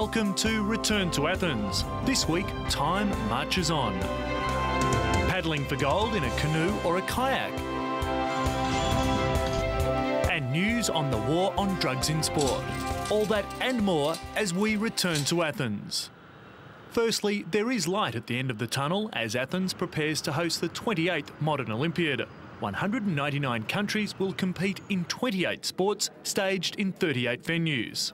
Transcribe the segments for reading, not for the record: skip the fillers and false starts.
Welcome to Return to Athens. This week, time marches on. Paddling for gold in a canoe or a kayak. And news on the war on drugs in sport. All that and more as we return to Athens. Firstly, there is light at the end of the tunnel as Athens prepares to host the 28th Modern Olympiad. 199 countries will compete in 28 sports, staged in 38 venues.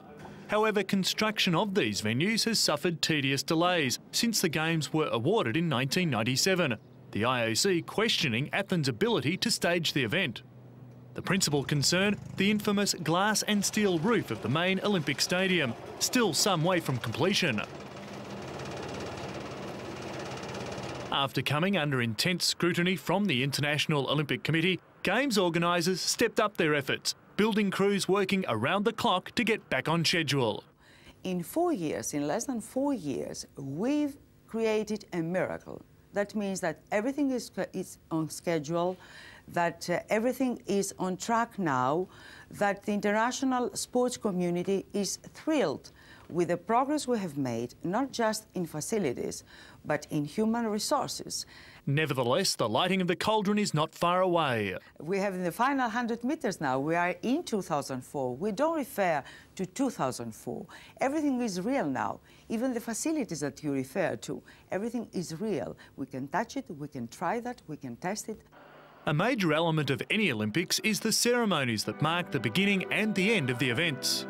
However, construction of these venues has suffered tedious delays since the Games were awarded in 1997, the IOC questioning Athens' ability to stage the event. The principal concern, the infamous glass and steel roof of the main Olympic stadium, still some way from completion. After coming under intense scrutiny from the International Olympic Committee, Games organisers stepped up their efforts, building crews working around the clock to get back on schedule. In 4 years, in less than 4 years, we've created a miracle. That means that everything is on schedule, that everything is on track now, that the international sports community is thrilled with the progress we have made, not just in facilities, but in human resources. Nevertheless, the lighting of the cauldron is not far away. We have in the final 100 metres now. We are in 2004. We don't refer to 2004. Everything is real now. Even the facilities that you refer to, everything is real. We can touch it, we can try that, we can test it. A major element of any Olympics is the ceremonies that mark the beginning and the end of the events.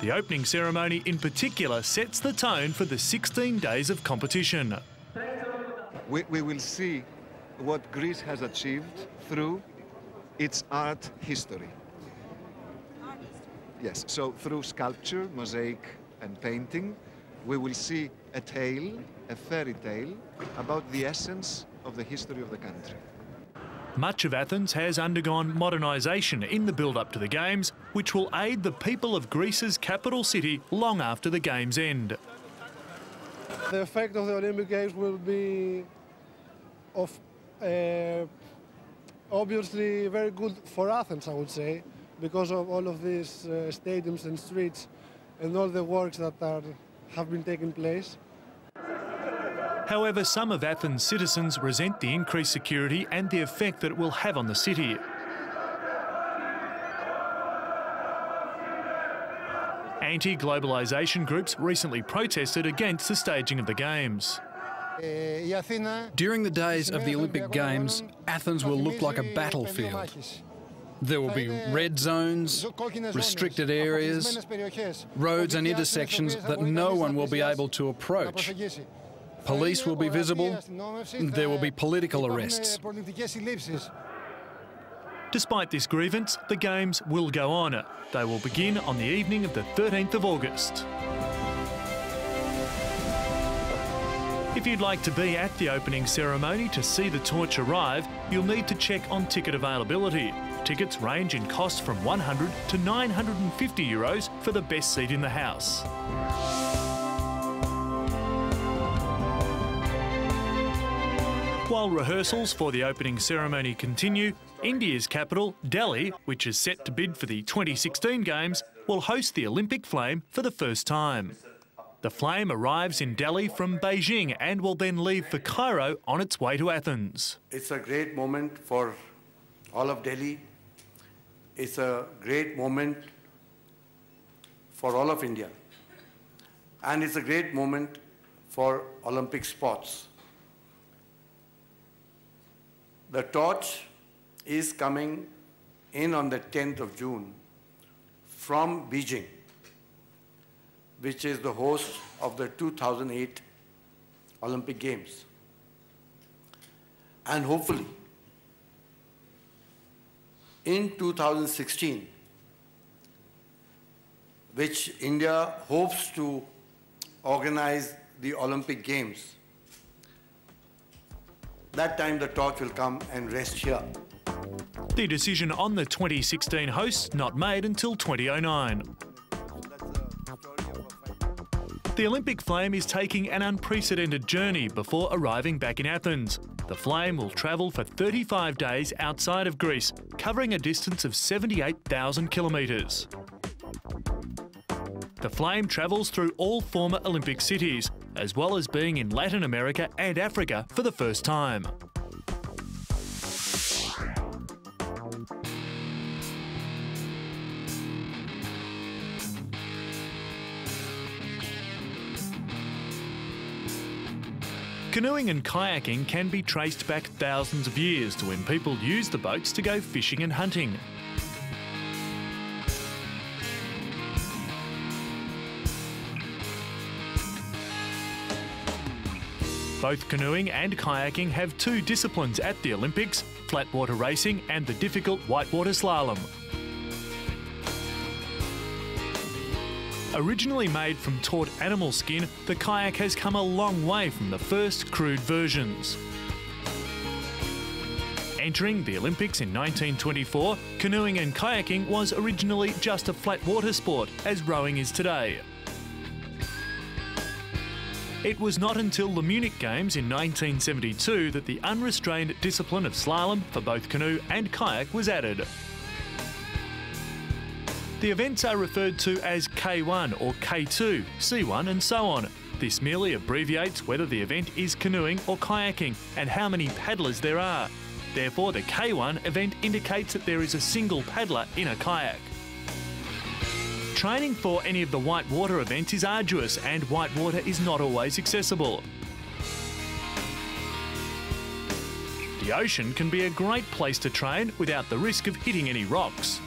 The opening ceremony in particular sets the tone for the 16 days of competition. We will see what Greece has achieved through its art history. Yes, so through sculpture, mosaic and painting, we will see a tale, a fairy tale, about the essence of the history of the country. Much of Athens has undergone modernisation in the build-up to the Games, which will aid the people of Greece's capital city long after the Games end. The effect of the Olympic Games will be obviously very good for Athens, I would say, because of all of these stadiums and streets and all the works that have been taking place. However, some of Athens' citizens resent the increased security and the effect that it will have on the city. Anti-globalisation groups recently protested against the staging of the Games. During the days of the Olympic Games, Athens will look like a battlefield. There will be red zones, restricted areas, roads and intersections that no one will be able to approach. Police will be visible, there will be political arrests. Despite this grievance, the Games will go on. They will begin on the evening of the 13th of August. If you'd like to be at the opening ceremony to see the torch arrive, you'll need to check on ticket availability. Tickets range in cost from €100 to €950 for the best seat in the house. While rehearsals for the opening ceremony continue, India's capital, Delhi, which is set to bid for the 2016 Games, will host the Olympic flame for the first time. The flame arrives in Delhi from Beijing and will then leave for Cairo on its way to Athens. It's a great moment for all of Delhi. It's a great moment for all of India. And it's a great moment for Olympic sports. The torch is coming in on the 10th of June from Beijing, which is the host of the 2008 Olympic Games. And hopefully, in 2016, which India hopes to organize the Olympic Games, that time the torch will come and rest here. The decision on the 2016 hosts not made until 2009. The Olympic flame is taking an unprecedented journey before arriving back in Athens. The flame will travel for 35 days outside of Greece, covering a distance of 78,000 kilometres. The flame travels through all former Olympic cities, as well as being in Latin America and Africa for the first time. Canoeing and kayaking can be traced back thousands of years to when people used the boats to go fishing and hunting. Both canoeing and kayaking have two disciplines at the Olympics, flatwater racing and the difficult whitewater slalom. Originally made from taut animal skin, the kayak has come a long way from the first crude versions. Entering the Olympics in 1924, canoeing and kayaking was originally just a flat water sport, as rowing is today. It was not until the Munich Games in 1972 that the unrestrained discipline of slalom for both canoe and kayak was added. The events are referred to as K1 or K2, C1 and so on. This merely abbreviates whether the event is canoeing or kayaking and how many paddlers there are. Therefore, the K1 event indicates that there is a single paddler in a kayak. Training for any of the whitewater events is arduous and whitewater is not always accessible. The ocean can be a great place to train without the risk of hitting any rocks.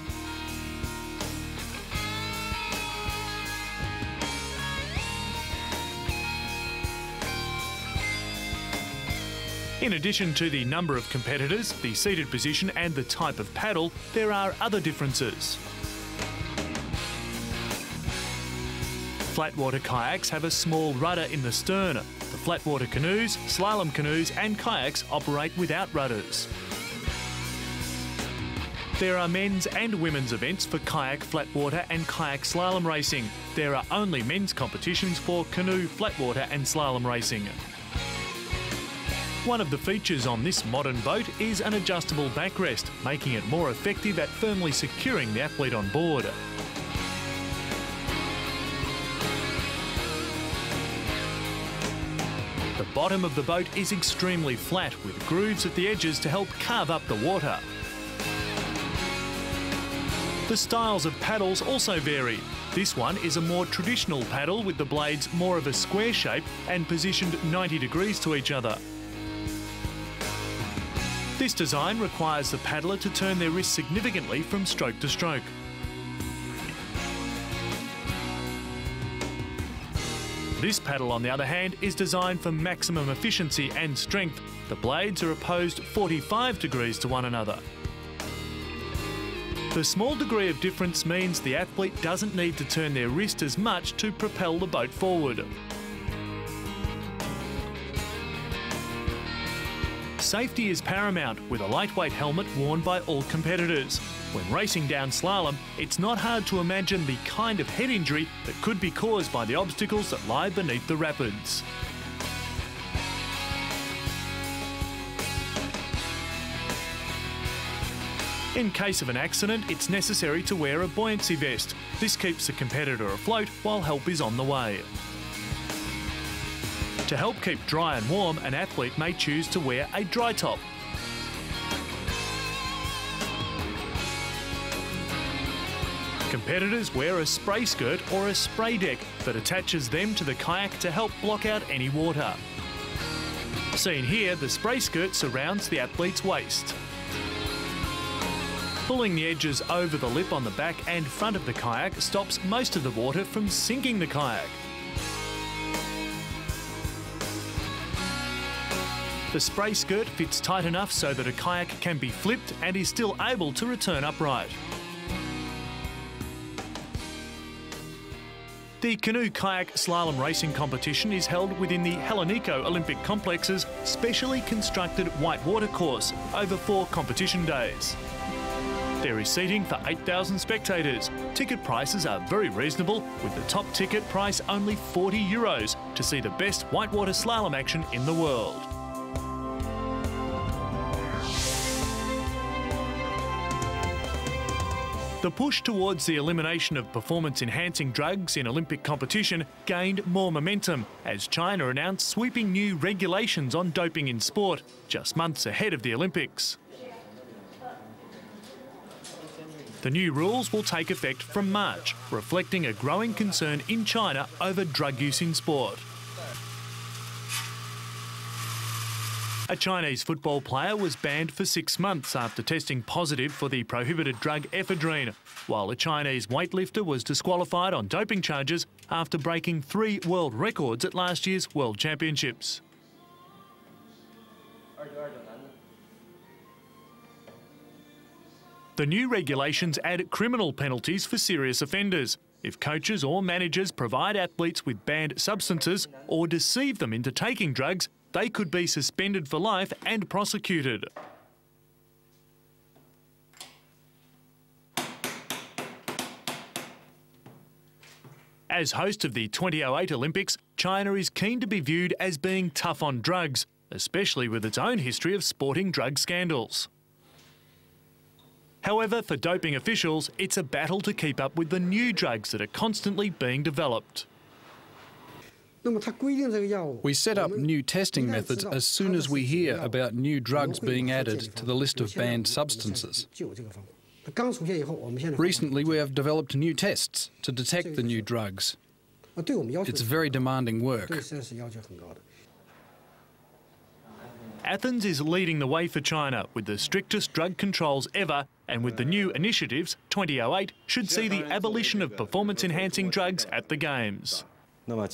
In addition to the number of competitors, the seated position and the type of paddle, there are other differences. Flatwater kayaks have a small rudder in the stern. The flatwater canoes, slalom canoes and kayaks operate without rudders. There are men's and women's events for kayak flatwater and kayak slalom racing. There are only men's competitions for canoe, flatwater and slalom racing. One of the features on this modern boat is an adjustable backrest, making it more effective at firmly securing the athlete on board. The bottom of the boat is extremely flat, with grooves at the edges to help carve up the water. The styles of paddles also vary. This one is a more traditional paddle with the blades more of a square shape and positioned 90 degrees to each other. This design requires the paddler to turn their wrist significantly from stroke to stroke. This paddle, on the other hand, is designed for maximum efficiency and strength. The blades are opposed 45 degrees to one another. The small degree of difference means the athlete doesn't need to turn their wrist as much to propel the boat forward. Safety is paramount, with a lightweight helmet worn by all competitors. When racing down slalom, it's not hard to imagine the kind of head injury that could be caused by the obstacles that lie beneath the rapids. In case of an accident, it's necessary to wear a buoyancy vest. This keeps the competitor afloat while help is on the way. To help keep dry and warm, an athlete may choose to wear a dry top. Competitors wear a spray skirt or a spray deck that attaches them to the kayak to help block out any water. Seen here, the spray skirt surrounds the athlete's waist. Pulling the edges over the lip on the back and front of the kayak stops most of the water from sinking the kayak. The spray skirt fits tight enough so that a kayak can be flipped and is still able to return upright. The canoe-kayak slalom racing competition is held within the Hellenico Olympic Complex's specially constructed whitewater course over 4 competition days. There is seating for 8,000 spectators. Ticket prices are very reasonable, with the top ticket price only €40 to see the best whitewater slalom action in the world. The push towards the elimination of performance-enhancing drugs in Olympic competition gained more momentum as China announced sweeping new regulations on doping in sport, just months ahead of the Olympics. The new rules will take effect from March, reflecting a growing concern in China over drug use in sport. A Chinese football player was banned for 6 months after testing positive for the prohibited drug ephedrine, while a Chinese weightlifter was disqualified on doping charges after breaking 3 world records at last year's World Championships. The new regulations add criminal penalties for serious offenders. If coaches or managers provide athletes with banned substances or deceive them into taking drugs, they could be suspended for life and prosecuted. As host of the 2008 Olympics, China is keen to be viewed as being tough on drugs, especially with its own history of sporting drug scandals. However, for doping officials, it's a battle to keep up with the new drugs that are constantly being developed. We set up new testing methods as soon as we hear about new drugs being added to the list of banned substances. Recently, we have developed new tests to detect the new drugs. It's very demanding work. Athens is leading the way for China with the strictest drug controls ever, and with the new initiatives, 2008 should see the abolition of performance-enhancing drugs at the Games. Our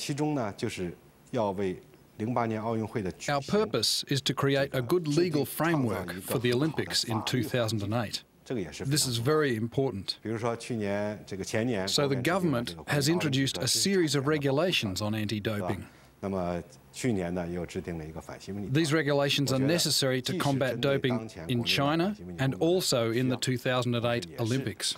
purpose is to create a good legal framework for the Olympics in 2008. This is very important. So the government has introduced a series of regulations on anti-doping. These regulations are necessary to combat doping in China and also in the 2008 Olympics.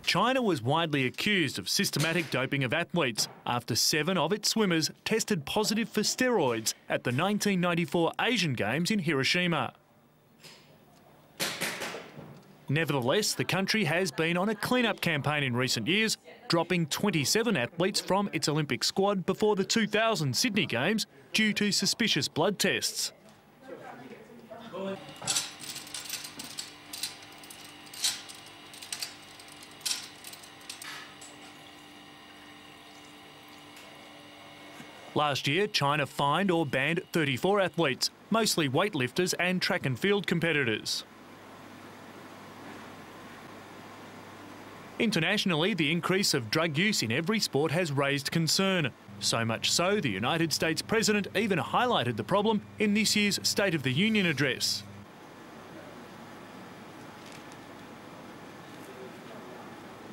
China was widely accused of systematic doping of athletes after 7 of its swimmers tested positive for steroids at the 1994 Asian Games in Hiroshima. Nevertheless, the country has been on a clean-up campaign in recent years, dropping 27 athletes from its Olympic squad before the 2000 Sydney Games due to suspicious blood tests. Last year, China fined or banned 34 athletes, mostly weightlifters and track and field competitors. Internationally, the increase of drug use in every sport has raised concern. So much so, the United States President even highlighted the problem in this year's State of the Union address.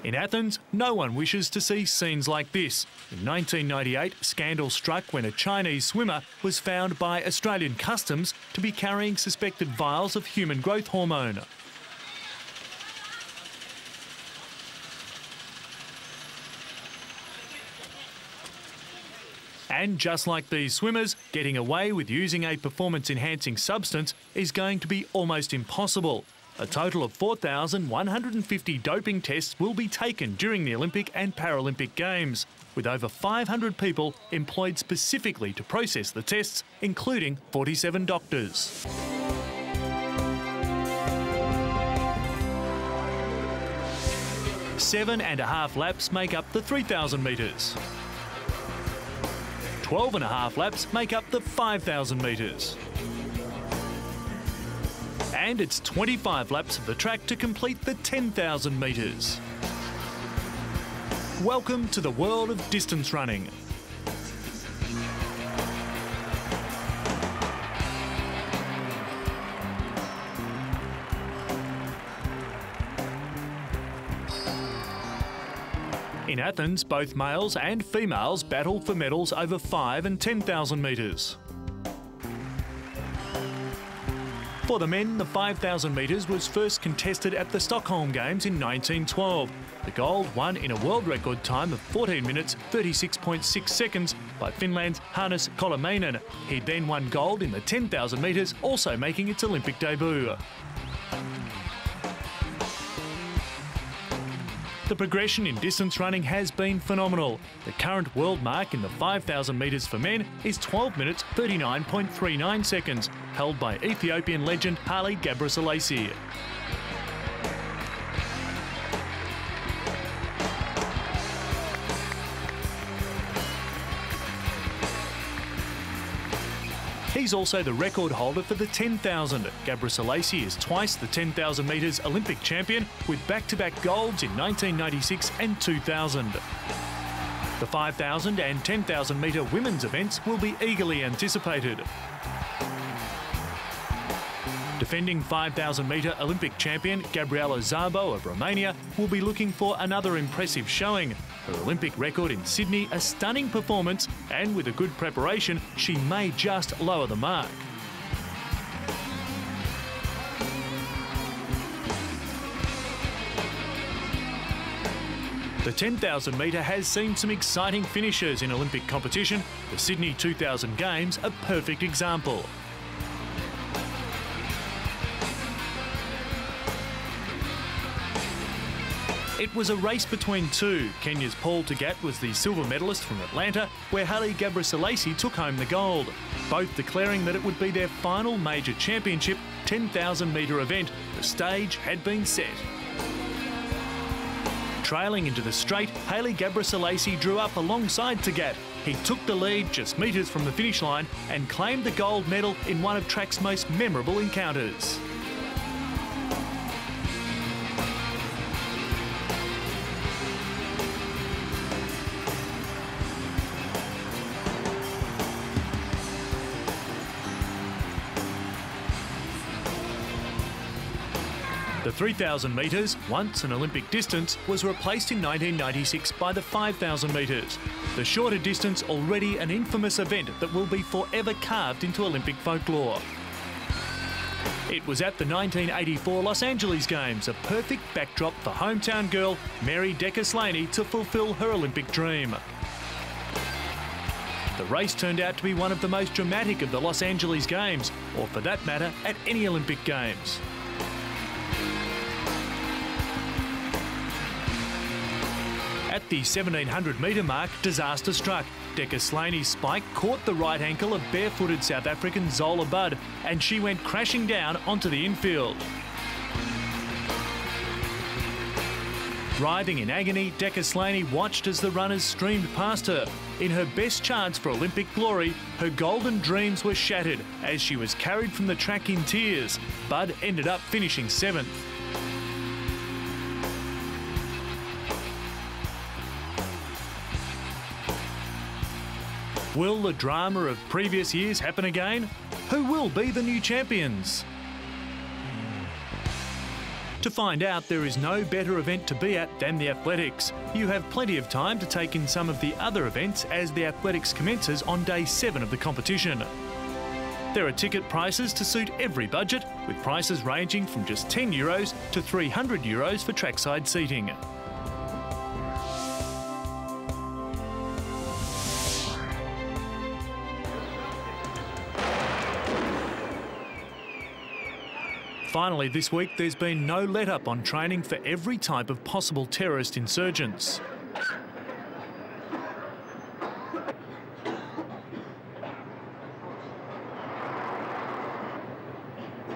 In Athens, no one wishes to see scenes like this. In 1998, scandal struck when a Chinese swimmer was found by Australian Customs to be carrying suspected vials of human growth hormone. And just like these swimmers, getting away with using a performance-enhancing substance is going to be almost impossible. A total of 4,150 doping tests will be taken during the Olympic and Paralympic Games, with over 500 people employed specifically to process the tests, including 47 doctors. Seven and a half laps make up the 3,000 metres. 12.5 laps make up the 5,000 metres. And it's 25 laps of the track to complete the 10,000 metres. Welcome to the world of distance running. In Athens, both males and females battle for medals over 5 and 10,000 metres. For the men, the 5,000 metres was first contested at the Stockholm Games in 1912. The gold won in a world record time of 14 minutes 36.6 seconds by Finland's Hannes Kolomainen. He then won gold in the 10,000 metres, also making its Olympic debut. The progression in distance running has been phenomenal. The current world mark in the 5,000 metres for men is 12 minutes 39.39 seconds, held by Ethiopian legend Haile Gebrselassie. He's also the record holder for the 10,000. Gebrselassie is twice the 10,000 metres Olympic champion with back-to-back golds in 1996 and 2000. The 5,000 and 10,000 metre women's events will be eagerly anticipated. Defending 5,000 metre Olympic champion Gabriela Szabo of Romania will be looking for another impressive showing. Her Olympic record in Sydney a stunning performance, and with a good preparation, she may just lower the mark. The 10,000 metre has seen some exciting finishes in Olympic competition. The Sydney 2000 Games a perfect example. It was a race between two. Kenya's Paul Tagat was the silver medalist from Atlanta, where Haile Gebrselassie took home the gold, both declaring that it would be their final major championship 10,000 metre event. The stage had been set. Trailing into the straight, Haile Gebrselassie drew up alongside Tagat. He took the lead just metres from the finish line and claimed the gold medal in one of track's most memorable encounters. The 3,000 metres, once an Olympic distance, was replaced in 1996 by the 5,000 metres. The shorter distance already an infamous event that will be forever carved into Olympic folklore. It was at the 1984 Los Angeles Games, a perfect backdrop for hometown girl Mary Decker-Slaney to fulfil her Olympic dream. The race turned out to be one of the most dramatic of the Los Angeles Games, or for that matter, at any Olympic Games. At the 1,700 metre mark, disaster struck. Decker-Slaney's spike caught the right ankle of barefooted South African Zola Budd, and she went crashing down onto the infield. Writhing in agony, Decker-Slaney watched as the runners streamed past her. In her best chance for Olympic glory, her golden dreams were shattered as she was carried from the track in tears. Budd ended up finishing 7th. Will the drama of previous years happen again? Who will be the new champions? To find out, there is no better event to be at than the athletics. You have plenty of time to take in some of the other events as the athletics commences on day 7 of the competition. There are ticket prices to suit every budget, with prices ranging from just €10 to €300 for trackside seating. Finally, this week there's been no let-up on training for every type of possible terrorist insurgents.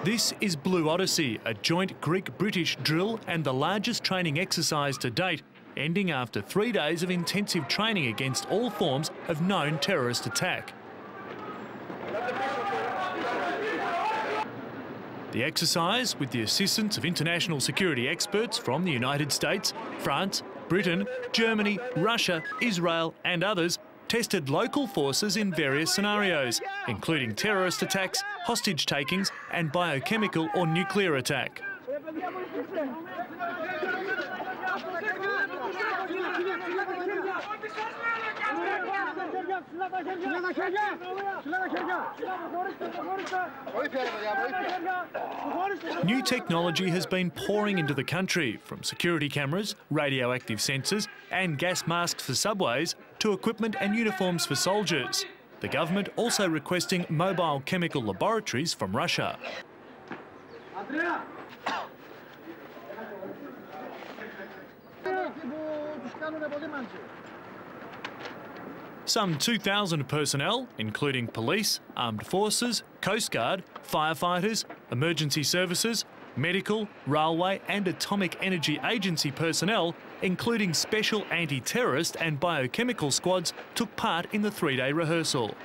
This is Blue Odyssey, a joint Greek-British drill and the largest training exercise to date, ending after 3 days of intensive training against all forms of known terrorist attack. The exercise, with the assistance of international security experts from the United States, France, Britain, Germany, Russia, Israel and others, tested local forces in various scenarios, including terrorist attacks, hostage takings and biochemical or nuclear attack. New technology has been pouring into the country, from security cameras, radioactive sensors and gas masks for subways to equipment and uniforms for soldiers. The government also requesting mobile chemical laboratories from Russia. Some 2,000 personnel, including police, armed forces, Coast Guard, firefighters, emergency services, medical, railway and atomic energy agency personnel, including special anti-terrorist and biochemical squads, took part in the three-day rehearsal.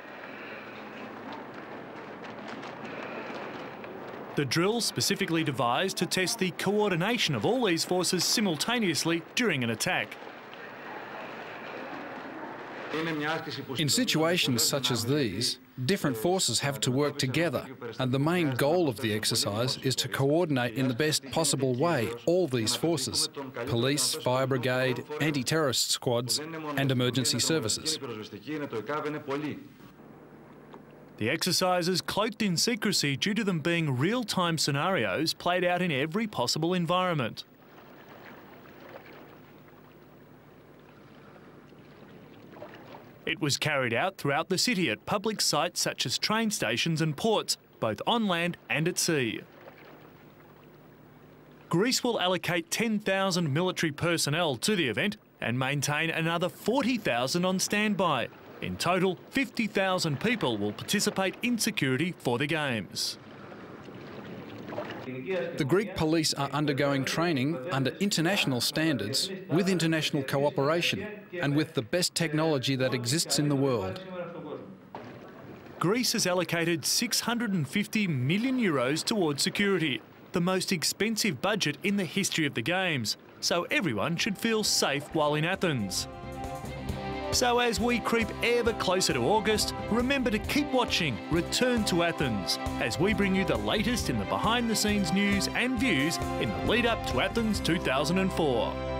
The drill specifically devised to test the coordination of all these forces simultaneously during an attack. In situations such as these, different forces have to work together, and the main goal of the exercise is to coordinate in the best possible way all these forces: police, fire brigade, anti-terrorist squads and emergency services. The exercises, cloaked in secrecy due to them being real-time scenarios, played out in every possible environment. It was carried out throughout the city at public sites such as train stations and ports, both on land and at sea. Greece will allocate 10,000 military personnel to the event and maintain another 40,000 on standby. In total, 50,000 people will participate in security for the Games. The Greek police are undergoing training under international standards, with international cooperation and with the best technology that exists in the world. Greece has allocated €650 million towards security, the most expensive budget in the history of the Games, so everyone should feel safe while in Athens. So as we creep ever closer to August, remember to keep watching Return to Athens as we bring you the latest in the behind-the-scenes news and views in the lead-up to Athens 2004.